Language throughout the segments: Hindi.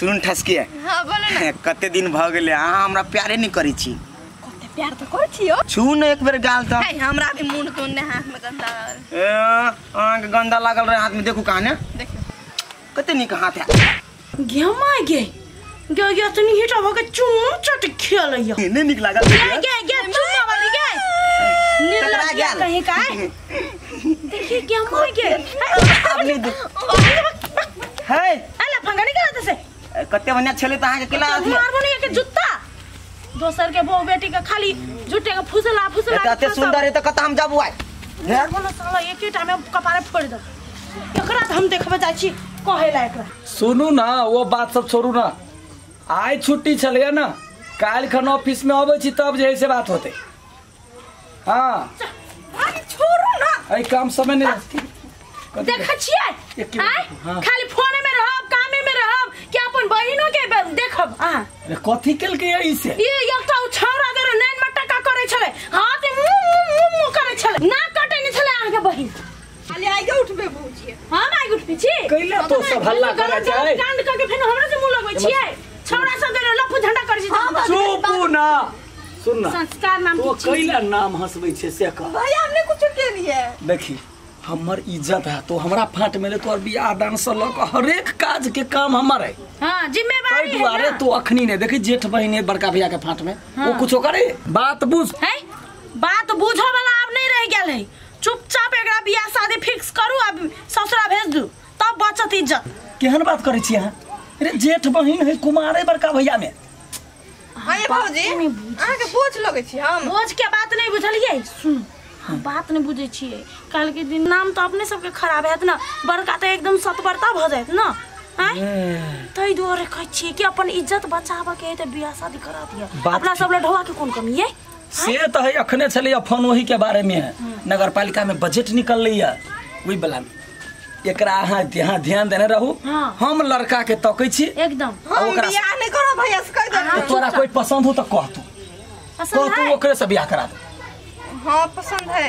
सुन ठसकी है। हां बोले ना। कते दिन भ गेले अहाँ हमरा प्यारे नहीं करी छी। कते प्यार तो कर छी हो। छू न एक बेर गाल त। है हमरा भी मुंह तो ने हाथ में गंदा लागल। आंख गंदा लागल रहे हाथ में देखू कहां ने। देखो कते निक हाथ है। गेमा गे गे तनी हिट हो के चुम चट खेल या ने निक लागल। गे चुम्मा वाली गे टकरा गया कहीं का देखिए गेमा गे आपने है अला फंगा निकलत से कते बनिया छले त अहाँ के केला अथी मार बने के जूता दोसर के बहू बेटी के खाली झूठे के फुसला एते सुंदर है त कत हम जाबू आइ बोला साला एक ही टाइम में कपारे फोड़ दे एकरा हम देखबे जाय छी कहेला एकरा। सुनू ना वो बात सब छोड़ू ना। आज छुट्टी चलिए ना काल खन ऑफिस में आवे छी तब जे से बात होते। हां छोड़ू ना आई काम समय नहीं देख छिए खाली फोन में रहब कामे में रहब कि अपन बहिनो के देखब। अरे कथि केल के ऐसे ये एकटा छौरा जरे नैन में टका करे छले हाथ मुंह करे छले ना कटे नहीं छले आगे बहिन खाली आगे उठबे बुझिए। हां आगे उठबे छी कइला तो सब हल्ला करे जाय कांड करके फिर हमरा से मुंह लगबै छिए छौरा सब जरे लफू झंडा करे छी। चुप ना सुन ना संस्कार नाम तो की कइला नाम हंसबै छे से कह भाई हमने कुछ के लिए देखी हमर इज्जत है तो हमरा फाट में तोर बियाह दान से लक हर एक काज के काम हमर है। हां जिम्मेवारी है। अरे तू अखनी ने देखी जेठ बहिन है बड़का भैया के फाट में वो कुछो करे बात बुझ है बात बुझो वाला अब नहीं रह गेल है। चुपचाप एकरा बियाह शादी फिक्स करू अब ससुरा भेज दू तब बचत इज्जत। केहन बात करे छी अहाँ। अरे जेठ बहिन है कुमारे बड़का भैया में। हां ये भौजी आहा के बोझ लगे छी हम बोझ के बात नहीं बुझलिए सुन हम बात नहीं बुझे छिए कल के दिन नाम तो अपने सबके खराब हैत ना बड़का तो एकदम सतबरता भ जायत ना हैं तई दुआरे कह छी कि अपन इज्जत बचाबे के त बियाह शादी करा दिया अपना सब लढवा के कौन कमी है से तो है अखने चले फोन वही के बारे में है नगर पालिका में बजट निकल रही है वही बला में एकरा अहाँ ध्यान देने रहू। हम लड़का के तकै छी एकदम हम बियाह नहीं करो भैया से कह दे तोरा कोई पसंद हो तो कह तू पसंद है ओकरे से बियाह करा दे। हां पसंद है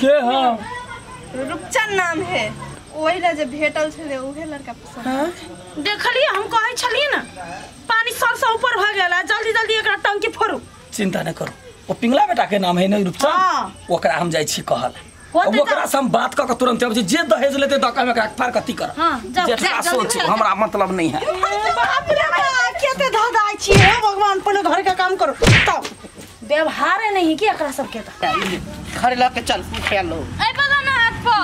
के हां रूपचंद नाम है ओही ला जे भेटल छले ओहे लड़का पसंद है। देखलिए हम कहै छलिए ना पानी सर से ऊपर भ गेला जल्दी जल्दी एकरा टंकी फोड़ू। चिंता न करो ओ पिंगला बेटा के नाम है न रूपचंद ओकरा हम जाय छी कहल ओकरा से हम बात क के तुरंत अब जे दहेज लेते दका में फार कथि कर जेठा सोच हमरा मतलब नहीं है। बाप रे बाप केते धदाई छी हे भगवान पहले घर के काम करो तब व्यवहार है नहीं कि एकरा सब के त खड़े ला के चल खेल लो ए बगा ना हाथ पर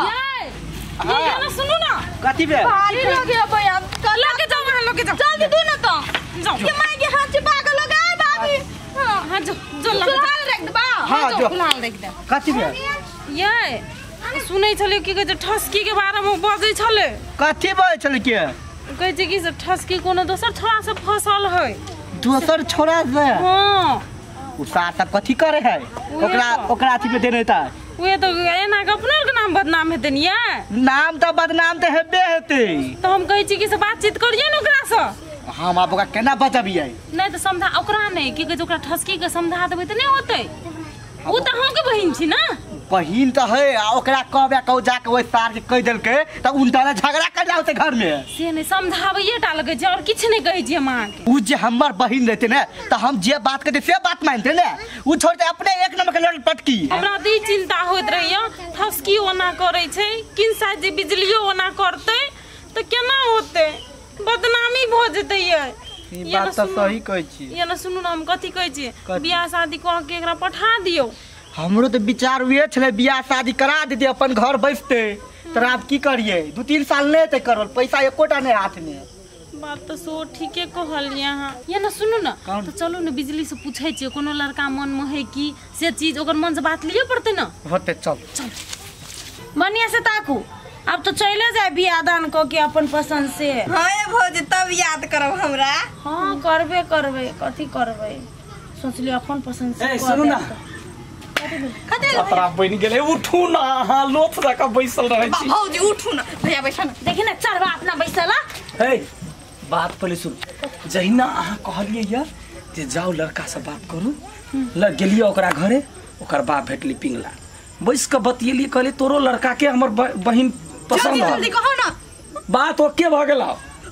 ये ना सुनो ना कथि बे भारी लगे भैया कल लगे जाओ वहां लगे जाओ जल्दी दो ना तो जाओ ये माय के हाथ से पागल हो गए बाबी हां जो फिलहाल रख दे बा हां जो फिलहाल रख दे कथि बे ये सुनै छले कि कहै ठसकी के बारे में बजै छले कथि बे चल के कहै छै कि ठसकी कोनो दोसर छोरा से फसल है दोसर छोरा से हां उ साथ कथि करे है ओकरा अथि पे देने ता वे तो एना के अपना के नाम बदनाम हेतै निया नाम तो बदनाम तो हेबे हेतै तो हम कहै छी कि से बातचीत करिए न ओकरा से हम आप ओकरा केना बचबियै नहीं तो समझा ओकरा नहीं कि कहै ओकरा ठसकी के समझा देबै त नहीं होतै उ त हम के बहिन छी ना बहिन तो है ओकरा कहबे कहू जाके ओइ सार के कह देलकै त उनटा झगड़ा कर जाओते घर में से नहीं समझाबैए टा लगे जे और किछ नहीं कहै छी मां के उ जे हमर बहिन रहते ने त हम जे बात कहते से बात मानते ने उ छोड़ते अपने एक नंबर के लड़ पटकी हमरा दी चिंता होइत रहियो ठसकी ओना करै छै किन साइज जे बिजलियो ओना करतै त केना होतै बदनामी भ जेतै ई बात तो सही कहै छी ये ना सुनू ना हम कथि कहै छी बियाह शादी कह के एकरा पठा दियो हमरो तो विचार हुए छले बियाह शादी करा देते अपन घर बैठते तर आप की करिए 2-3 साल नहीं ते करल पैसा एकोटा नहीं हाथ में बात तो सो ठीके कहलिए हां ये ना सुनू ना तो चलो ना बिजली से पूछै छी कोनो लड़का मन में है कि से चीज ओकर मन से बात लिए पड़ते ना होते चल बढ़िया से ताकू अब तो चले जाए बियाह दान को के अपन पसंद से हां ए भौजी तब याद करब हमरा हां करबे कथि करबे सोच लियो अपन पसंद से सुनू ना खतरा बन गेले उठू ना हां लोथ रका बैसल रहै छी भौजी उठू ना भैया बैठा ना देखि ना चढ़वा अपना बैसला हे बात पहले सुन जहिना अहाँ कहलिए या जे जाओ लड़का से बात करू ल गेलिए ओकरा घरे ओकर बाप भेटली पिंगला बैस के बतियली कहले तोरो लड़का के हमर बहिन पसंद है जल्दी कहो ना बात ओके भ गेला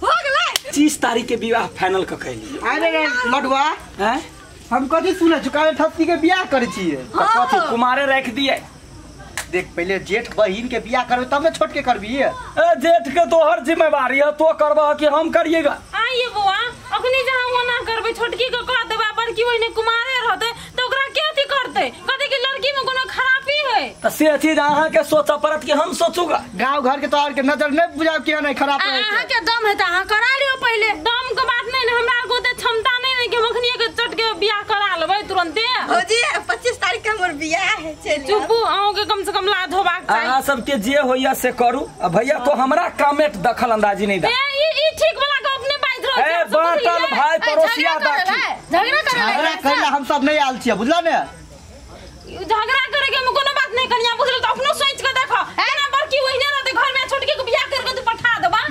हो गेलै 25 तारीख के विवाह फाइनल क कैली। अरे रे लडुआ, हैं हम कथी सुने चुकावे ठस्की के बियाह करे छिए। कथी कुमारे रख दिए। देख पहले जेठ बहिन के बियाह करबे तब न छोट के करबी। ए जेठ के तोहर जिम्मेवारी है, तो करबा कि हम करिएगा। आइए बुआ, अखनी जहां वो ना करबे छोटकी के कह देबा बड़की ओइने कुमारे रहते तो ओकरा के अथी करते, कथी की लड़की में कोनो खराबी है। त से चीज अहाँ के सोचा पड़त कि हम सोचूगा। गांव घर के तोहर के नजर नहीं बुझाव कि नहीं खराब है। अहाँ के दम है त अहाँ करा लियो पहले। दम के बात नहीं न, हमरा को ते क्षमता नहीं कि हम अखनी के चट के बियाह करा लेबै तुरंते। भौजी 25 तारीख के हमर बियाह है, चलिए। चुप, अहों के कम से कम लाज होबाक चाहिए। अहाँ सबके जे होइया से करू। भैया तो हमरा कामेट दखल अंदाजी नहीं दा। ई ठीक वाला के अपने बाइज रहो। ए बाटल भाई पड़ोसिया दाखी झगड़ा करे झगड़ा करला हम सब नहीं आल छिए, बुझला ने। झगड़ा करे के हम कोनो बात नहीं करिया, बुझल त अपनो सोच के देखो। एना बड़की ओहिने रहते घर में, छोटकी के बियाह करके तू पठा देबा।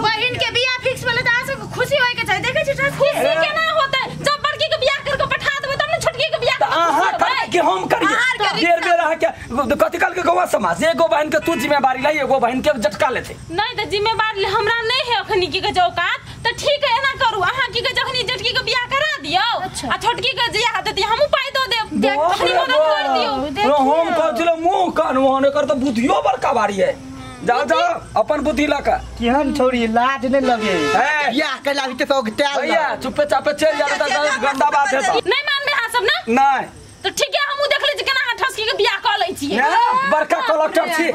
बहिन के बियाह फिक्स भेले त आसे खुशी होय के चाहिए। देखे छी खुशी के ना होते, जब बड़की के बियाह करके पठा देबे तब न छोटकी के बियाह अहाँ करे कि हम करिए। देर बेर रह के कथी काल के गवा समाज एगो बहन के तू जिम्मेवारी लाई, एगो बहन के झटका लेते। नहीं त जिम्मेवारी हमरा नहीं है अखनी की के औकात। त ठीक है एना करू, अहाँ की के जखनी जेठकी के बियाह करा दियो आ छोटकी के बियाह देती हमहु पाई दो देब। अखनी मदद कर दियो। हम कहले मुंह कान वहां कर तो बुद्धियो बड़का बारी है। जाओ जाओ अपन बुद्धि लका। केहन छोरी लाज नहीं लगे। है। बियाह कैला भी तो त्याल भैया चुपे चापे चल जा त गंदा बात है। नहीं मानबे हां सब ना। नहीं तो ठीक है, हमहु देख ले जे केना ठसकी के बियाह क लै छियै। बड़का कलेक्टर छी।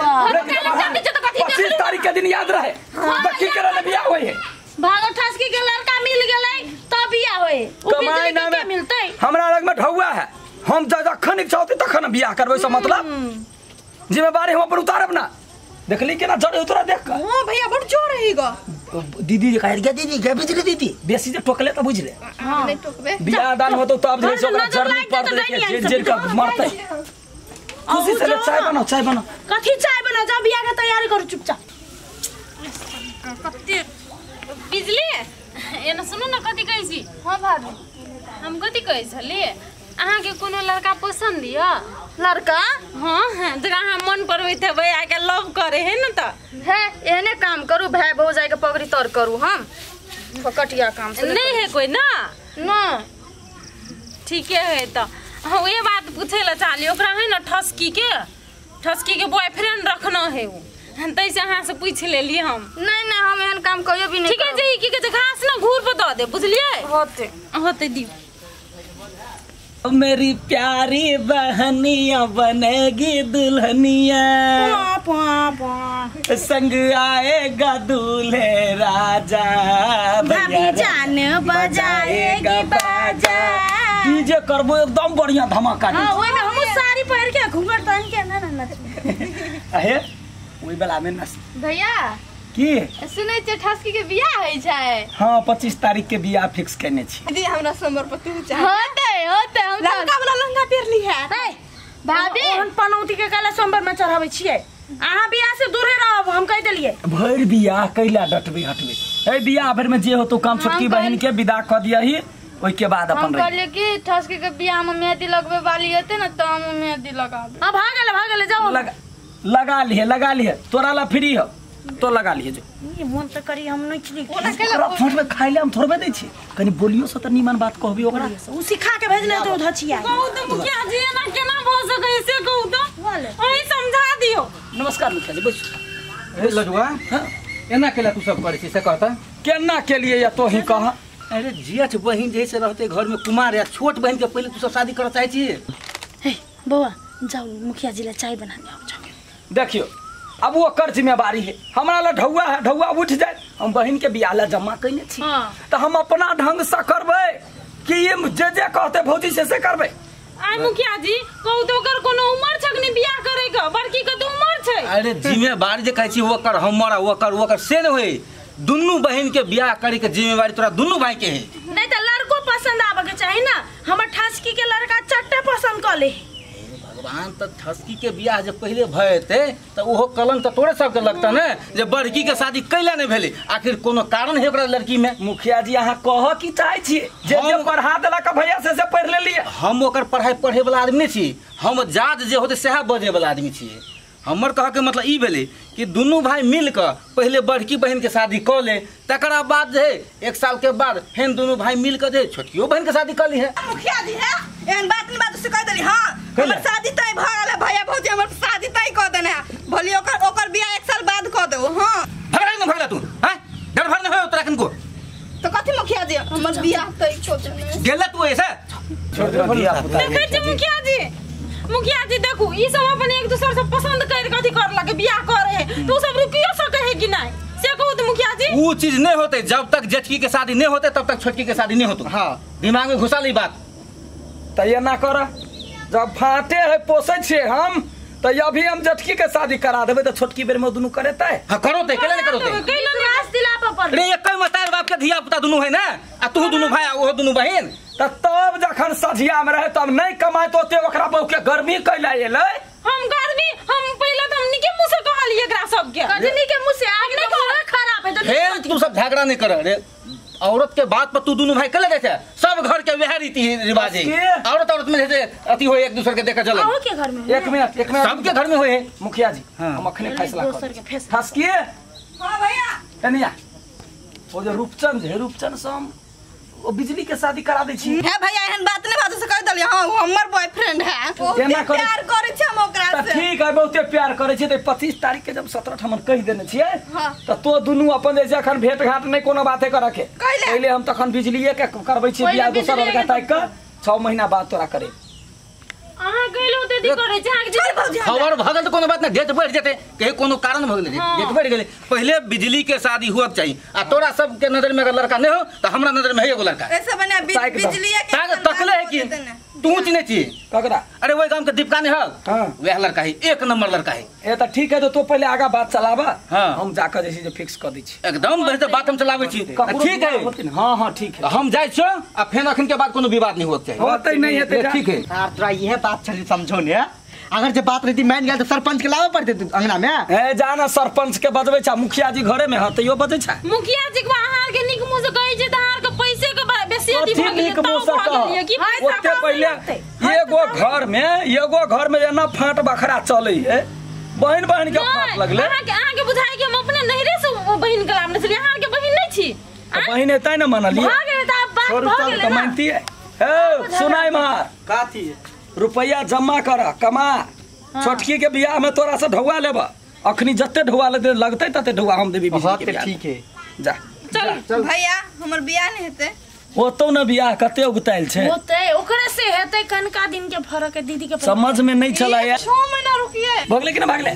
25 तारीख के दिन याद रहे बच्ची के रे बियाह होई है। भागो ठसकी के लड़का मिल गेलै तब बियाह होए। कमाई ना में मिलतै। हमरा लग में ढौआ है, हम जखन इच्छा होती तखन बियाह करबै। से मतलब जिम्मेवारी हम पर उतारब ना। देखली केना जड़े उतरा देख के। हां भैया बड़ जोर रहेगा। दीदी जे कह गया दीदी के बिजली दीदी बेसी जे टोकले त बुझले। हां नहीं टोकबे। बियाह दान हो तो अब जे ओकरा जर्नी पर दे के जेल का मारते। खुशी से चाय बनाओ, चाय बनाओ। कथी चाय बना, जा बियाह के तैयारी करू चुपचाप। कते बिजली एना सुनु न कथी कहै छी। हां भाभी हम कथी कहै छली, अहाँ के कोनो लड़का पसंद य? लड़का हां जकरा अहाँ मन पर होइत है आ के लव करे है न त है। एहने काम करू, भाई भौजाई के पगड़ी तर करू। हम फकटिया काम से नहीं है कोई ना। ना ठीक है त हाँ ये बात पूछे ला चाली ओकरा है ना ठसकी के बॉयफ्रेंड रखना है वो। हम तैसे अहाँ से पूछ लेली हम। नहीं हम एहन काम कहियो भी नहीं। ठीक है जी की के घास ना घूर पे दे दे, बुझलिए। होते दी। मेरी प्यारी बहनिया बनेगी दुल्हनिया, संग आएगा दूल्हे राजा, भाभी जान बजाएगी बाजा। डीजे करबो एकदम बढ़िया धमाका। हां ओइ में हम साड़ी पहन के घूंघट पहन के ना नच। अहे ओइ बेला में नस भैया की सुनै छै ठसकी के बियाह होइ छै। हां 25 तारीख के बियाह फिक्स करने छी। दीदी हमरा नंबर पर तू चाह। होते हम लड़का वाला लहंगा पहन ली है। भाभी हम पनौती के काला सोमवार में चढ़ाबै छियै। अहाँ बियाह से दूर रहब, हम कह देलिए। भर बियाह कैला डटबे हटबे। ए बियाह भर में जे हो तो काम छोटकी बहन के विदा क दियही, ओइ के बाद अपन रह। हम कहलिए कि ठसकी के बियाह में मेहंदी लगवे वाली हेते न त हम मेहंदी लगा दे। हां भाग गेले जाओ। लगा लिए तोरा ला फ्री हो तो लगा लिए जो। ये मन त करी हम नहीं छी। ओकरा फोन में खाइ ले हम थोड़बे दै छी, कनी बोलियो से त नीमन बात कहबी ओकरा। उ सिखा के भेजले तो धचिया। कहू त मुखिया जी ना केना भ सकै से कहू त। ओही समझा दियो। नमस्कार मुखिया जी, बैठ। ए लडुआ, हां एना केला तू सब करे छी से कहता। केना के लिए या तो ही कहा। अरे जेठ बहिन जैसे रहते घर में कुमार या छोट बहन के पहले तू सब शादी करना चाहे छी। हे बौआ जाओ मुखिया जी ले चाय बना दियो। देखियो अब वो कर जिम्मेवारी है, हमरा ला ढौआ है, ढौआ उठ जाए हम बहन के बियाह ला जमा कइने छी। तो हम अपना ढंग से करबे कि ये जे कहते भौजी से करबे। आय मुखिया जी कहू तो कर कोनो उम्र छकनी बियाह करे के, बड़की के तो उम्र छै। अरे जिम्मेवारी जे कहै छी वो कर हमरा वो कर से न होई। दुन्नू बहन के बियाह करे के जिम्मेवारी तोरा दुन्नू भाई के है। नहीं तो लड़को पसंद आवे के चाहिए ना। हमर ठसकी के लड़का चट्टे पसंद कर ले। भगवान त ठसकी के बियाह जे पहले भएते त ओहो कलंक त तोरे सबके लगता ने जे बड़की के शादी कैला नहीं भेले। आखिर कोनो कारण है ओकरा लड़की में। मुखिया जी अहाँ कह की चाहे छी जे पढ़ा देला का भैया से पढ़ ले लिए। हम ओकर पढ़ाई पढ़े वाला आदमी नहीं छी, हम जात जे होते सह बजे वाला आदमी छी। हमर कह के मतलब ई भेले कि दोनों भाई मिल कर पहले बड़की बहन के शादी कर ले, तकरा बाद जे 1 साल के बाद फेन दोनों भाई मिल कर जे छोटकियो बहन के शादी कर ली है। मुखिया जी है एहन बात नहीं बात से कह देली। हां हमर शादी तय भ गेल है भैया भौजी, हमर शादी तय कर देने है। भली ओकर बियाह 1 साल बाद कर दो। हां भगला तू हैं डर भर न हो उत्तराखंड को तो कथी मुखिया जी हमर बियाह तय छोड़ देने गेला तू ऐसे छोड़ दे भैया देखै छी मुखिया जी देखू ई सब अपन एक दूसरे से पसंद कर कथी कर लगे बियाह करे तू सब रुकियो सके है कि नहीं से कहू तो मुखिया जी वो चीज नहीं होते। जब तक जेठकी के शादी नहीं होते तब तक छोटकी के शादी नहीं होती। हाँ दिमाग में घुसा ली बात। तो ये ना कर, जब फाटे है पोसे छे हम तो अभी हम जेठकी के शादी करा देबे तो छोटकी बेर में दोनों करे तय। हाँ करो ते केले करो ते कैलो रास दिला पर अरे एक मतार बाप के धिया पुता दोनों है ना, आ तू दोनों भाई वो दोनों बहन। तब जखन सझिया में रहे तब नहीं कमाए तो ओकरा बहु के गर्मी कैला एले। हम गर्मी हम पहले तो हमनी के मुंह से कहलिए एकरा सब के कजनी के मुंह से आग नहीं कहले खराब है तो फेर तू सब झगड़ा नहीं कर। अरे औरत के बात पर तू दोनों भाई कले देते सब घर के वह रीति रिवाज है। औरत में जैसे अति हो एक दूसरे के देखा चलो आओ के घर में एक मिनट सबके घर में होए। मुखिया जी हाँ। हम अखने फैसला दोसर के फैसला ठसकिए। हां भैया कनिया वो जो रूपचंद है, रूपचंद से हम वो बिजली के शादी करा दे छी। है भैया एहन बात नहीं बात से कह देली। हां वो हमर बॉयफ्रेंड है, बहुत एना करे- प्यार करे छै हम ओकरा तो से। ठीक है बहुते प्यार करे छी। तो 25 तारीख के जब 17 ठमन कह देने छिए हाँ। तो दोनों अपन जैसे अखन भेंट घाट नहीं कोनो बाते करे के कैले? पहले हम तखन बिजलीए के करबै छी बियाह दोसर लड़का ताक के 6 महीना बाद तोरा करे। अहाँ गइलो ते दी करे छै अहाँ चल भौजी खबर भगल तो कोनो बात ना, डेट बढ़ जाते कहीं कोनो कारण भगल डेट बढ़ गेले। पहले बिजली के शादी हुआ चाहिए। आ तोरा सब के नजर में अगर लड़का नहीं हो तो हमरा नजर में है एगो लड़का। ऐसे बने बिजलिया के ताक तकले है कि तू चिने छी। ककरा? अरे वही गांव के दीपका ने है हाँ। वह लड़का है, 1 नंबर लड़का है। ए तो ठीक है, तो तू पहले आगा बात चलाबा। हाँ। हम जाकर जैसे जो फिक्स कर दी छी। एकदम बेहतर बात हम चलावे छी। ठीक है हाँ हाँ ठीक है। हम जाए छो आ फेन अखन के बाद कोनो विवाद नहीं होत चाहिए। होते नहीं है ठीक है। यार तोरा यह बात चली समझो ने, अगर जब बात रहती मान गया तो सरपंच के लावे पड़ते अंगना में। ए जाना सरपंच के बजबे छा, मुखिया जी घरे में ह त यो बजे छा। मुखिया जी के अहाँ के निक मुंह से कहै छै त अहाँ के पैसे के बेसी अथी ठीक भ गेलै नीक मुंह से गेलिए कि कह। ओते पहले एगो घर में एना फाट बखरा चले है, बहन बहन के फाट लगले। अहाँ के बुझाइ कि हम अपने नहरे से बहिन के लामने छलिए, अहाँ के बहिन नहीं छी। बहन एतै न मानलिए भ गेलै त बात भ गेलै ना। मानती है। ए सुनाई मार काथी रुपया जमा कर कमा। छोटकी के बियाह में तोरा से ढौआ लेबा, अखनी जत्ते ढौआ लगते तते ढौआ हम देबी बिजली के बियाह। ठीक है जा चल भैया हमर बियाह नहीं हेते। ओतो न बियाह कते उगताइल छे, होते ओकरे से हेतै कनका दिन के फरक है दीदी के समझ में नहीं चला यार। 6 महीना रुकिए भगले कि ना भागले?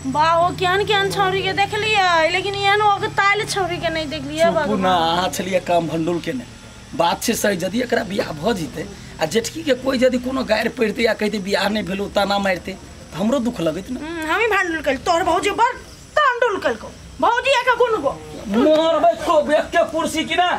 बाहो केहन छौरी के देखलिए, लेकिन एहन ओगताइल छौरी के नहीं देखलिए। पुना अहाँ छलिए काम भंडुल के ने बात छै सही। यदि एकरा बियाह भ जिते आ जेठकी के कोई यदि कोनो गायर पड़ते या कहते बियाह नहीं भेलो ताना मारते तो हमरो दुख लगत न। हमें भांडुल कल तोर भौजी बड़ तांडुल कल को भौजी का गुण गो मोर बैठो बेख के कुर्सी की ना